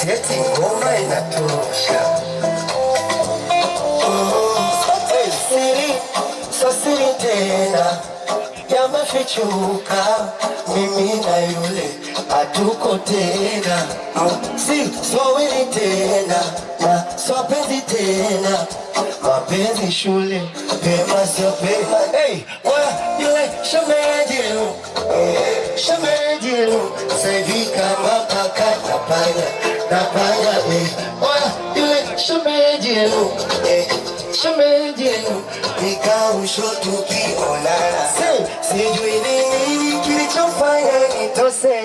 eti ngoma inatosha. Siri tena yamefichuka, mimi na yule hatuko tena, sowili tena na swapenzi tena, mapenzi shule pema sio pema. Hey, yule shemejilu sahivi kama paka napanya yule shemejilu nikausho tukionana, sijui nini kilichofanya nitose.